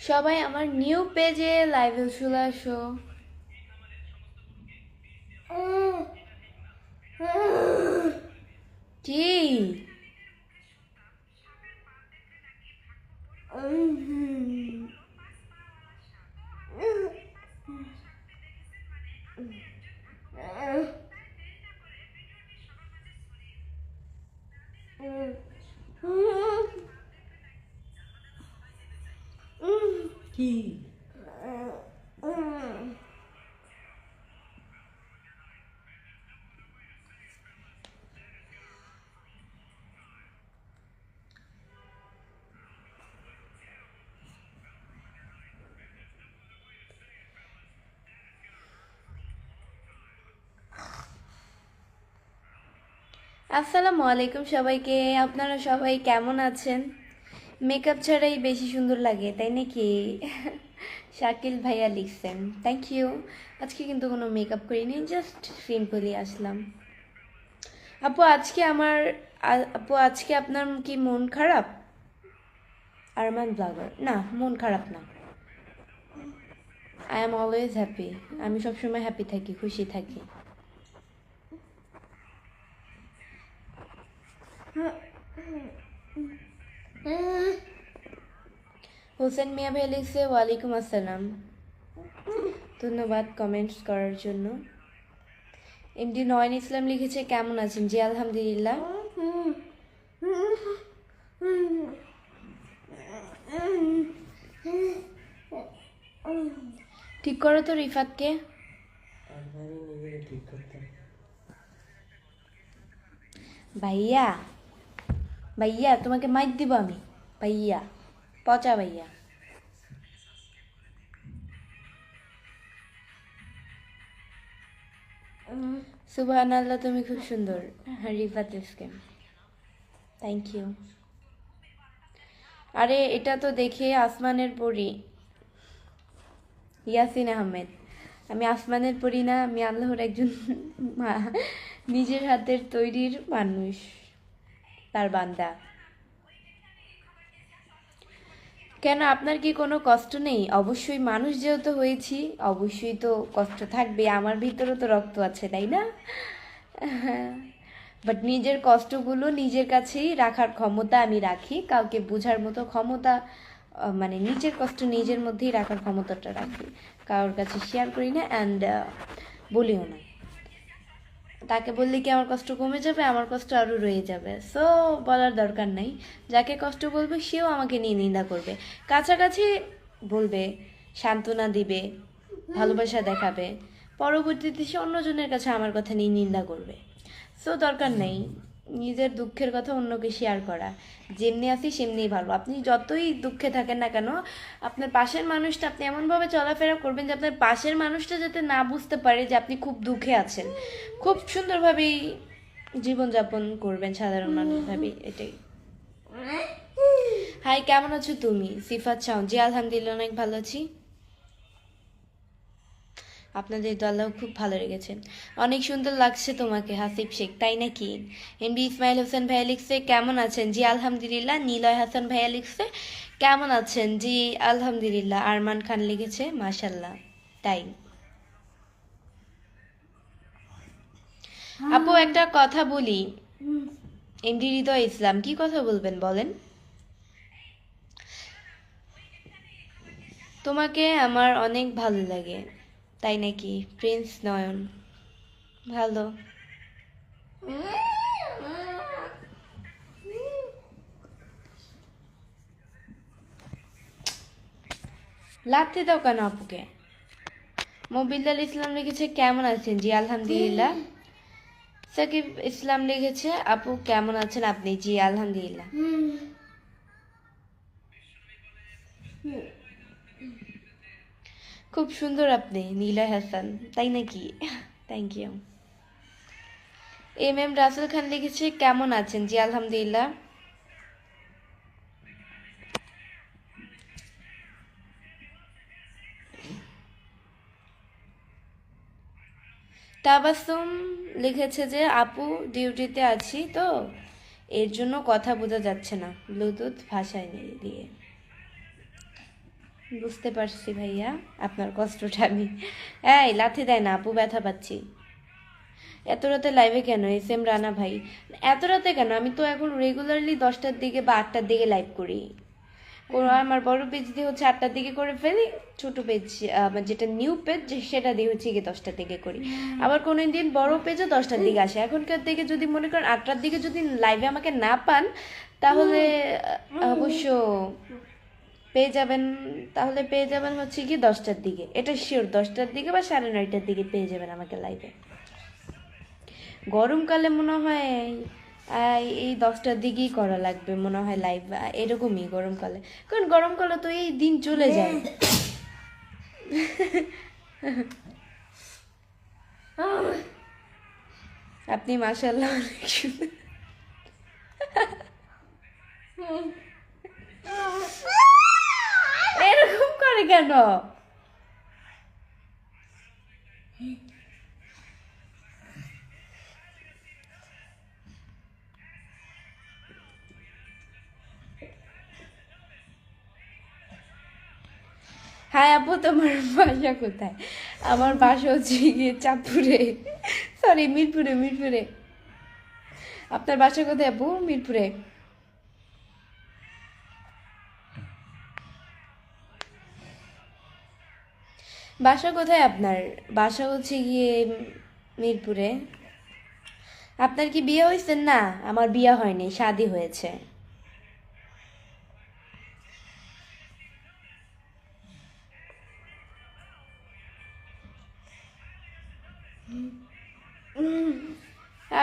সবাই আমার নিউ পেজে লাইভে চলে আসো। কি কি আসসালামু আলাইকুম সবাইকে। আপনারা সবাই কেমন আছেন? মেকআপ ছাড়াই বেশি সুন্দর লাগে, তাই নাকি? শাকিল ভাইয়া লিখছেন, থ্যাংক ইউ। আজকে কিন্তু কোনো মেকআপ করিনি, জাস্ট সিম্পলি আসলাম। আপু আজকে আপনার কি মন খারাপ? আরমান ব্লগার, না মন খারাপ না। I am always happy. আমি সবসময় হ্যাপি থাকি, খুশি থাকি। হোসেন মিয়া ভাই লিখছে ওয়ালাইকুম আসসালাম, ধন্যবাদ কমেন্টস করার জন্য। এমডি নয়ন ইসলাম লিখেছে কেমন আছেন? জি আলহামদুলিল্লাহ। ঠিক করো তো রিফাতকে। ঠিক করতে ভাইয়া ভাইয়া তোমাকে মাইক দিব আমি। ভাইয়া, পচা ভাইয়া। সুবহানাল্লাহ, তুমি খুব সুন্দর। রিফাত ইসলাম, থ্যাংক ইউ। আরে এটা তো দেখে আসমানের পরি। ইয়াসিন আহমেদ, আমি আসমানের পরি না, আমি আল্লাহর একজন নিজের হাতের তৈরির মানুষ, তার বান্দা। কেন, আপনার কি কোনো কষ্ট নেই? অবশ্যই, মানুষ যেহেতু হয়েছি অবশ্যই তো কষ্ট থাকবে, আমার ভিতরে তো রক্ত আছে, তাই না? বাট নিজের কষ্টগুলো নিজের কাছেই রাখার ক্ষমতা আমি রাখি, কাউকে বোঝার মতো ক্ষমতা মানে নিজের কষ্ট নিজের মধ্যেই রাখার ক্ষমতাটা রাখি, কারোর কাছে শেয়ার করি না অ্যান্ড বলিও না। তাকে বললে কি আমার কষ্ট কমে যাবে? আমার কষ্ট আরও রয়ে যাবে। সো বলার দরকার নেই। যাকে কষ্ট বলবে সেও আমাকে নিয়ে নিন্দা করবে, কাছাকাছি বলবে, সান্ত্বনা দিবে, ভালোবাসা দেখাবে, পরবর্তীতে সে অন্যজনের কাছে আমার কথা নিয়ে নিন্দা করবে। সো দরকার নেই নিজের দুঃখের কথা অন্যকে শেয়ার করা। যেমনি আছি সেমনিই ভালো। আপনি যতই দুঃখে থাকেন না কেন, আপনার পাশের মানুষটা আপনি এমনভাবে চলাফেরা করবেন যে আপনার পাশের মানুষটা যাতে না বুঝতে পারে যে আপনি খুব দুঃখে আছেন। খুব সুন্দরভাবেই জীবনযাপন করবেন সাধারণ মানুষভাবে, এটাই। হাই, কেমন আছো তুমি? সিফাত শাওন, জি আলহামদুলিল্লাহ অনেক ভালো আছি। আপনাদের দলও খুব ভালো লেগেছে, অনেক সুন্দর লাগছে তোমাকে। হাসিব শেখ, তাই নাকি? এমডি ইসমাইল হোসেন ভাইয়া লিখছে কেমন আছেন? জি আলহামদুলিল্লাহ। নিলয় হাসান ভাইয়া লিখছে কেমন আছেন? জি আলহামদুলিল্লাহ। আরমান খান লিখেছে মাশাল্লাহ, তাই। আপু একটা কথা বলি। এমডি হৃদয় ইসলাম, কি কথা বলবেন বলেন? তোমাকে আমার অনেক ভালো লাগে, তাই নাকি? প্রিন্স নয়ন, ভালো। লাথি দাও কেন আপুকে? মবিল্লাল ইসলাম লিখেছে কেমন আছেন? জি আলহামদুলিল্লাহ। সাকিব ইসলাম লিখেছে আপু কেমন আছেন আপনি? জি আলহামদুলিল্লাহ। খুব সুন্দর আপনি। নীলয় হাসান, তাই নাকি? Thank you. M Rasel Khan লিখেছে কেমন আছেন? জি আলহামদুলিল্লাহ। তাবাসুম লিখেছে যে আপু ডিউটিতে আছি তো এর জন্য কথা বোঝা যাচ্ছে না, ব্লুটুথ ভাষায় দিয়ে। বুঝতে পারছি ভাইয়া আপনার কষ্টটা। আমি এই লাথি দেয় না আপু, ব্যথা পাচ্ছি। এত রাতে লাইভে কেন এস এম রানা ভাই? এত রাতে কেন? আমি তো এখন রেগুলারলি 10টার দিকে বা 8টার দিকে লাইভ করি। আমার বড় পেজ দিয়ে হচ্ছে 8টার দিকে করে ফেলি, ছোট পেজ যেটা নিউ পেজ সেটা দিয়ে হচ্ছে গিয়ে 10টার দিকে করি। আবার কোনো দিন বড় পেজও 10টার দিকে আসে। এখনকার দিকে যদি মনে করেন 8টার দিকে যদি লাইভে আমাকে না পান তাহলে অবশ্য পেয়ে যাবেন, তাহলে পেয়ে যাবেন হচ্ছে কি 10টার দিকে, এটা শিওর 10টার দিকে বা 9:30টার দিকে পেয়ে যাবেন আমাকে লাইভে। গরমকালে মনে হয় এই 10টার দিকেই করা লাগবে মনে হয় লাইভ, এরকমই গরমকালে, কারণ গরমকালে তো এই দিন চলে যায়। আপনি মাশাআল্লাহ অনেক সুন্দর। এরকম করে কেন? হ্যাঁ আপু, তোমার বাসা কোথায়? আমার বাসা হচ্ছে গিয়ে চাঁদপুরে, সরি মিরপুরে। মিরপুরে। আপনার বাসা কোথায় আপু? মিরপুরে। বাসা কোথায় আপনার? বাসা হচ্ছে গিয়ে মিরপুরে। আপনার কি বিয়ে হয়েছে? না, আমার বিয়ে হয়নি, শাদি হয়েছে।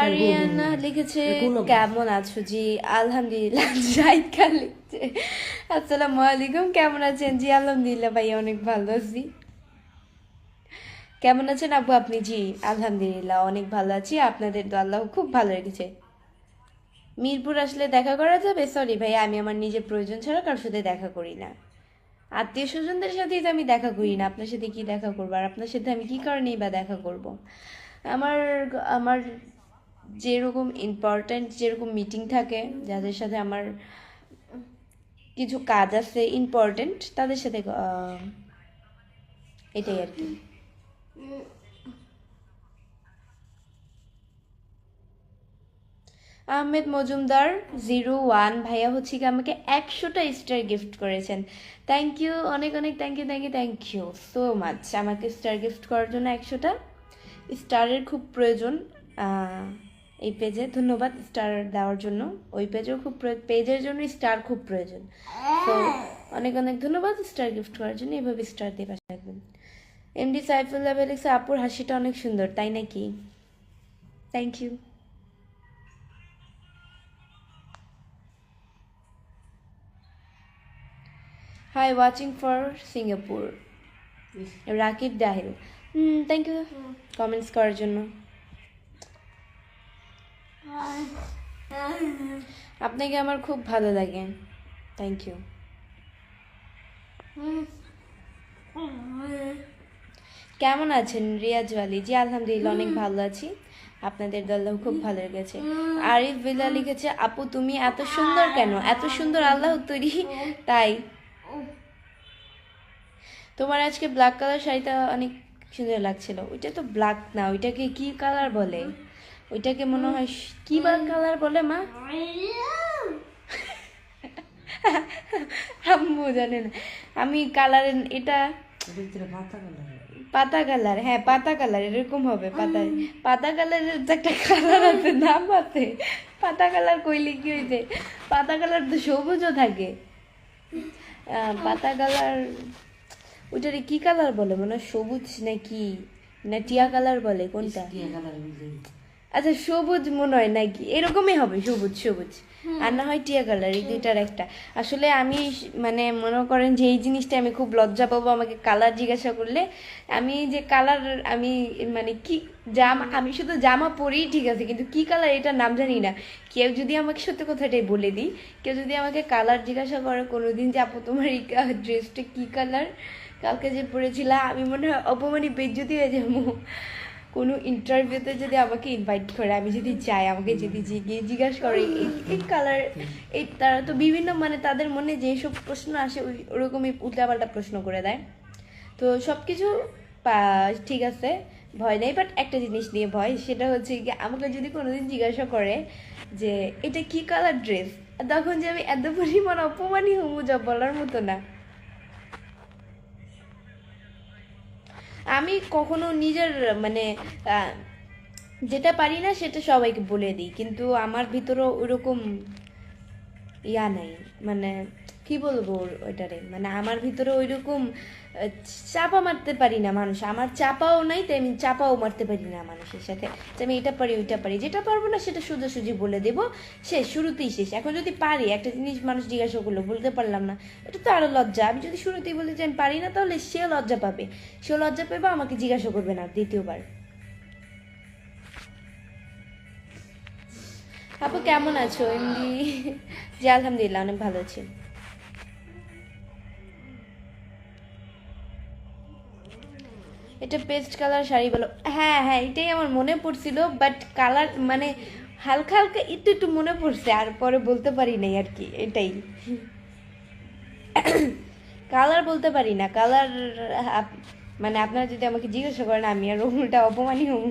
আরিয়ানা লিখেছে কেমন আছো? জি আলহামদুলিল্লাহ। জাহিদ খান লিখছে আসসালামু আলাইকুম, কেমন আছেন? জি আলহামদুলিল্লাহ ভাই, অনেক ভালো আছি। কেমন আছেন আপু আপনি? জি আলহামদুলিল্লাহ অনেক ভালো আছি, আপনাদের তো আল্লাহ খুব ভালো রেখেছে। মিরপুর আসলে দেখা করা যাবে? সরি ভাই, আমি আমার নিজের প্রয়োজন ছাড়া কারোর সাথে দেখা করি না। আত্মীয় স্বজনদের সাথেই তো আমি দেখা করি না, আপনার সাথে কি দেখা করবো? আর আপনার সাথে আমি কি কারণেই বা দেখা করব? আমার আমার যেরকম ইম্পর্ট্যান্ট যেরকম মিটিং থাকে, যাদের সাথে আমার কিছু কাজ আছে ইম্পর্ট্যান্ট, তাদের সাথে এটাই আর কি। আহমেদ মজুমদার 01 ভাইয়া হচ্ছে কি আমাকে 100টা স্টার গিফট করেছেন। থ্যাংক ইউ, অনেক অনেক thank you, thank you, thank you so much আমাকে স্টার গিফট করার জন্য। 100টা স্টারের খুব প্রয়োজন এই পেজে। ধন্যবাদ স্টার দেওয়ার জন্য। ওই পেজেও খুব পেজের জন্য স্টার খুব প্রয়োজন। তো অনেক অনেক ধন্যবাদ স্টার গিফট করার জন্য। এভাবে স্টার দিয়ে পাশে থাকবেন। এমডি সাইফুল্লাহ লিখছে আপুর হাসিটা অনেক সুন্দর, তাই নাকি? Thank you. Hi, watching for Singapore. Rakib Dahil, thank you comments করার জন্য। আপনাকে আমার খুব ভালো লাগে, থ্যাংক ইউ। কেমন আছেন রিয়াজ ওয়ালি? জি আলহামদুলিল্লাহ অনেক ভালো আছি, আপনাদের দল্লাহ খুব ভালো লেগেছে। আরিফ বিল্লা লিখেছে আপু তুমি এত সুন্দর কেন? এত সুন্দর আল্লাহ তৈরি, তাই। তোমার আজকে ব্ল্যাক কালার শাড়িটা অনেক সুন্দর লাগছিল। ওইটা তো ব্ল্যাক না, ওইটাকে কি কালার বলে? ওইটাকে মনে হয় কি কালার বলে মা? আম্মু জানে না, আমি কালার এটা পাতা কালার, হ্যাঁ পাতা কালার এরকম হবে। পাতা কালারের একটা কালার আছে, নাম আছে পাতা কালার। কইলে কি হয়েছে? পাতা কালার তো সবুজও থাকে। পাতা কালার ওইটারে কি কালার বলে? মনে হয় সবুজ নাকি না টিয়া কালার বলে, কোনটা? আচ্ছা সবুজ মনে হয় নাকি, এরকমই হবে, সবুজ সবুজ আর না হয় টিয়া কালার, এই দুইটার একটা। আসলে আমি মানে মনে করেন যে এই জিনিসটা আমি খুব লজ্জা পাবো আমাকে কালার জিজ্ঞাসা করলে। আমি যে কালার আমি মানে কি জামা, আমি শুধু জামা পরি ঠিক আছে, কিন্তু কি কালার এটার নাম জানি না। কেউ যদি আমাকে সত্যি কথাটাই বলে দিই, কেউ যদি আমাকে কালার জিজ্ঞাসা করে কোনোদিন যে আপু তোমার এই ড্রেসটা কি কালার, কালকে যে পরেছিলা, আমি মনে হয় অপমানি বেজ্জতি হয়ে যাবো। কোনো ইন্টারভিউতে যদি আমাকে ইনভাইট করে, আমি যদি চাই, আমাকে যদি জিজ্ঞাসা করে এই কালার, এই তারা তো বিভিন্ন মানে তাদের মনে যেসব প্রশ্ন আসে ওরকমই উল্টাপাল্টা প্রশ্ন করে দেয়। তো সব কিছু ঠিক আছে, ভয় নেই, বাট একটা জিনিস নিয়ে ভয়, সেটা হচ্ছে কি আমাকে যদি কোনোদিন জিজ্ঞাসা করে যে এটা কি কালার ড্রেস, তখন যে আমি এত পরিমাণ অপমানই হবো যা বলার মতো না। আমি কখনো নিজের মানে যেটা পারি না সেটা সবাইকে বলে দিই, কিন্তু আমার ভিতরেও ওইরকম ইয়া নাই, মানে কি বলবো ওইটারে, মানে আমার ভিতরে ওইরকম চাপা মারতে পারি না মানুষ, আমার চাপাও নাই, তাই আমি চাপাও মারতে পারি না মানুষের সাথে যে আমি এটা পারি ওইটা পারি, যেটা পারবো না সেটা সোজাসুজি বলে দেবো, শেষ, শুরুতেই শেষ। এখন যদি পারি, একটা জিনিস মানুষ জিজ্ঞাসা করলো বলতে পারলাম না, এটা তো আরও লজ্জা। আমি যদি শুরুতেই বলতে চাই আমি পারি না, তাহলে সেও লজ্জা পাবে, সেও লজ্জা পাবে, আমাকে জিজ্ঞাসা করবে না দ্বিতীয়বার। আপু কেমন আছো? এমনি জি আলহামদুলিল্লাহ অনেক ভালো আছি। এটা পেস্ট কালার শাড়ি বলো? হ্যাঁ হ্যাঁ, এটাই আমার মনে পড়ছিল, বাট কালার মানে হালকা হালকা একটু একটু মনে পড়ছে, আর পরে বলতে পারি নাই আর কি, এটাই। কালার বলতে পারি না, কালার মানে আপনারা যদি আমাকে জিজ্ঞাসা করেন আমি আর উল্টা অপমানই হব।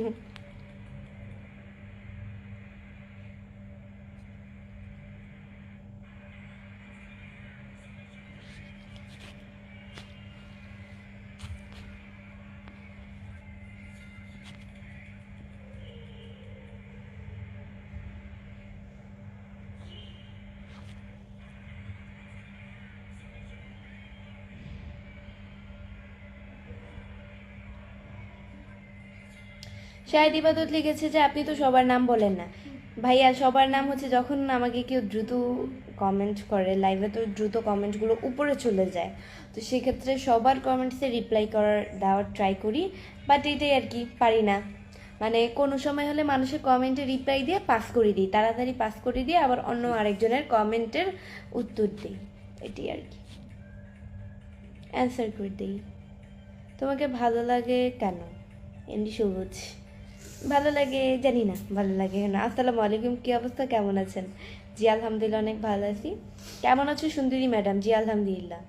শাহেদ ইবাদত লিখেছে যে আপনি তো সবার নাম বলেন না। ভাইয়া সবার নাম হচ্ছে যখন আমাকে কেউ দ্রুত কমেন্ট করে লাইভে, তো দ্রুত কমেন্টগুলো উপরে চলে যায়, তো সেক্ষেত্রে সবার কমেন্টসে রিপ্লাই দেওয়ার ট্রাই করি, বাট এটাই আর কি, পারি না। মানে কোনো সময় হলে মানুষের কমেন্টে রিপ্লাই দিয়ে পাস করে দিই, তাড়াতাড়ি পাস করে দিয়ে আবার অন্য আরেকজনের কমেন্টের উত্তর দিই, এটাই আর কি, অ্যান্সার করে দিই। তোমাকে ভালো লাগে কেন? এমনি সবুজ ভালো লাগে, জানি না ভালো লাগে না। আসসালামু আলাইকুম, কি অবস্থা, কেমন আছেন? জি আলহামদুলিল্লাহ অনেক ভালো আছি। কেমন আছো সুন্দরী ম্যাডাম? জি আলহামদুলিল্লাহ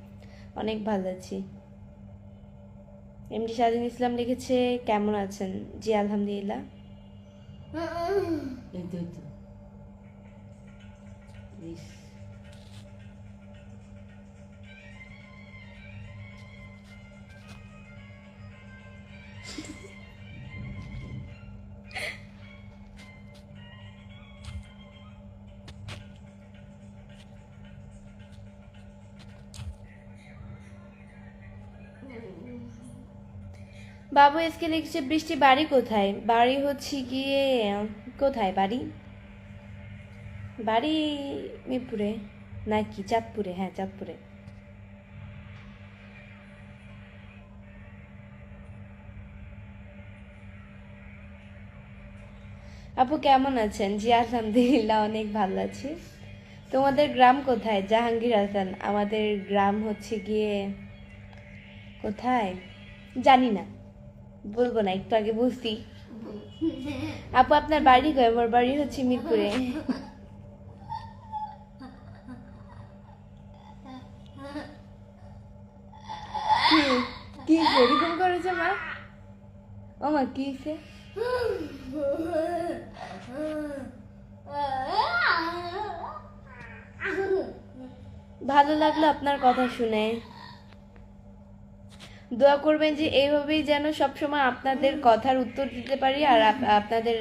অনেক ভালো আছি। এমডি স্বাধীন ইসলাম লিখেছে কেমন আছেন? জি আলহামদুলিল্লাহ। বাবু এসকে লিখছে বৃষ্টি বাড়ি কোথায়? বাড়ি হচ্ছে গিয়ে কোথায় বাড়ি? বাড়ি মিরপুরে নাকি চাঁদপুরে? হ্যাঁ চাঁদপুরে। আপু কেমন আছেন? জি আলহামদুলিল্লাহ অনেক ভালো আছি। তোমাদের গ্রাম কোথায়? জাহাঙ্গীর হাসান। আমাদের গ্রাম হচ্ছে গিয়ে কোথায় জানি না, বলবো না, একটু আগে বলছি। আপু আপনার বাড়ি কই? আমার বাড়ি হচ্ছে মিরপুরে। কি এরকম করেছে মা? ও মা কি হয়েছে? ভালো লাগলো আপনার কথা শুনে। দোয়া করবেন যে এইভাবেই যেন সবসময় আপনাদের কথার উত্তর দিতে পারি, আর আপনাদের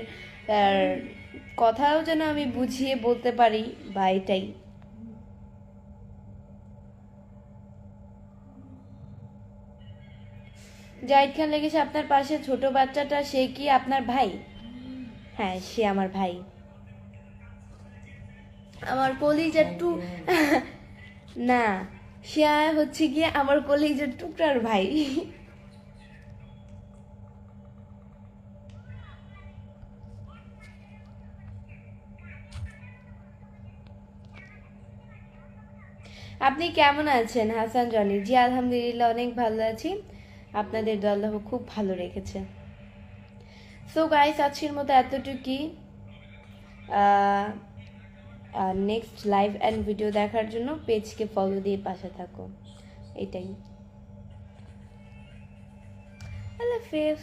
কথাও যেন আমি বুঝিয়ে বলতে পারি, বা এটাই। জাহিদ খান লেগেছে আপনার পাশে ছোট বাচ্চাটা, সে কি আপনার ভাই? হ্যাঁ সে আমার ভাই, আমার কলিজার না, সে হচ্ছে গিয়ে আমার কলিজার টুকরার ভাই। আপনি কেমন আছেন হাসান জনি? জি আলহামদুলিল্লাহ অনেক ভালো আছি, আপনাদের দোয়া আল্লাহ খুব ভালো রেখেছে। সো গাইস আজকের মতো এতটুকুই। নেক্সট লাইভ অ্যান্ড ভিডিও দেখার জন্য পেজকে ফলো দিয়ে পাশে থাকো, এটাই। আল্লাহ হাফেজ।